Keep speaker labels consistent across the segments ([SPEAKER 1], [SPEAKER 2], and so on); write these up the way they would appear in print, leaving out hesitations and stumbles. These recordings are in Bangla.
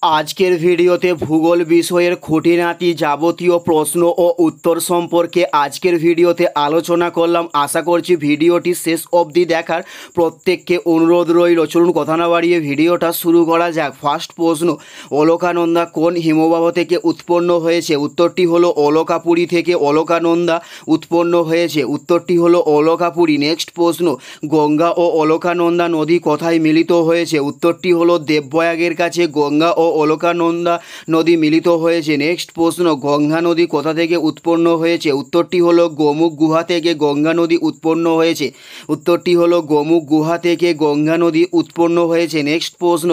[SPEAKER 1] আজকের ভিডিওতে ভূগোল বিষয়ের খুঁটিনাটি যাবতীয় প্রশ্ন ও উত্তর সম্পর্কে আজকের ভিডিওতে আলোচনা করলাম। আশা করছি ভিডিওটি শেষ অবধি দেখার প্রত্যেককে অনুরোধ রইল। চলুন কথা না বাড়িয়ে ভিডিওটা শুরু করা যাক। ফার্স্ট প্রশ্ন, অলকানন্দা কোন হিমবাহ থেকে উৎপন্ন হয়েছে? উত্তরটি হলো অলকাপুরী থেকে অলকানন্দা উৎপন্ন হয়েছে। উত্তরটি হলো অলকাপুরী। নেক্সট প্রশ্ন, গঙ্গা ও অলকানন্দা নদী কোথায় মিলিত হয়েছে? উত্তরটি হলো দেবপ্রয়াগের কাছে গঙ্গা ও অলকানন্দা নদী মিলিত হয়েছে। নেক্সট প্রশ্ন, গঙ্গা নদী কোথা থেকে উৎপন্ন হয়েছে? উত্তরটি হলো গোমুখ গুহা থেকে গঙ্গা নদী উৎপন্ন হয়েছে। উত্তরটি হলো গোমুখ গুহা থেকে গঙ্গা নদী উৎপন্ন হয়েছে। নেক্সট প্রশ্ন,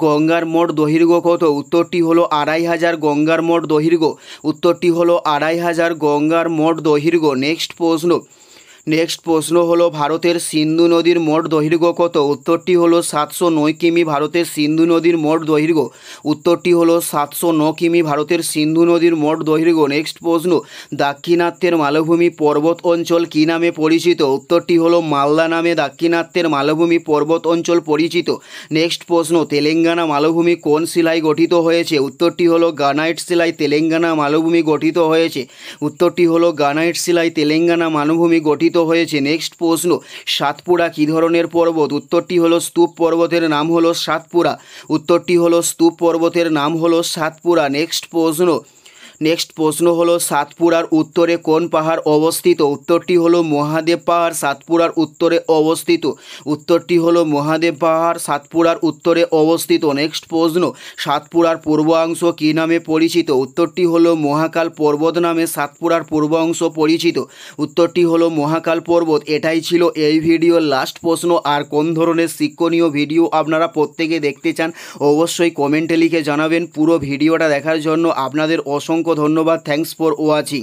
[SPEAKER 1] গঙ্গার মোট দৈর্ঘ্য কত? উত্তরটি হলো 2500 গঙ্গার মোট দৈর্ঘ্য। উত্তরটি হলো 2500 গঙ্গার মোট দৈর্ঘ্য। নেক্সট প্রশ্ন হলো ভারতের সিন্ধু নদীর মোট দৈর্ঘ্য কত? উত্তরটি হলো 709 কিমি ভারতের সিন্ধু নদীর মোট দৈর্ঘ্য। উত্তরটি হলো 709 কিমি ভারতের সিন্ধু নদীর মোট দৈর্ঘ্য। নেক্সট প্রশ্ন, দাক্ষিণাত্যের মালভূমি পর্বত অঞ্চল কী নামে পরিচিত? উত্তরটি হলো মালদা নামে দাক্ষিণাত্যের মালভূমি পর্বত অঞ্চল পরিচিত। নেক্সট প্রশ্ন, তেলেঙ্গানা মালভূমি কোন শিলায় গঠিত হয়েছে? উত্তরটি হলো গ্রানাইট শিলায় তেলেঙ্গানা মালভূমি গঠিত হয়েছে। উত্তরটি হলো গ্রানাইট শিলায় তেলেঙ্গানা মালভূমি গঠিত হয়েছে। নেক্সট প্রশ্ন, সাতপুরা কী ধরনের পর্বত? উত্তরটি হলো স্তূপ পর্বতের নাম হলো সাতপুরা। উত্তরটি হলো স্তূপ পর্বতের নাম হলো সাতপুরা। নেক্সট প্রশ্ন হলো সাতপুরার উত্তরে কোন পাহাড় অবস্থিত? উত্তরটি হলো মহাদেব পাহাড় সাতপুরার উত্তরে অবস্থিত। উত্তরটি হলো মহাদেব পাহাড় সাতপুরার উত্তরে অবস্থিত। নেক্সট প্রশ্ন, সাতপুরার পূর্বাংশ কী নামে পরিচিত? উত্তরটি হলো মহাকাল পর্বত নামে সাতপুরার পূর্বাংশ পরিচিত। উত্তরটি হলো মহাকাল পর্বত। এটাই ছিল এই ভিডিওর লাস্ট প্রশ্ন। আর কোন ধরনের শিক্ষণীয় ভিডিও আপনারা প্রত্যেকে দেখতে চান অবশ্যই কমেন্টে লিখে জানাবেন। পুরো ভিডিওটা দেখার জন্য আপনাদের অসংখ্য ধন্যবাদ। Thanks for watching.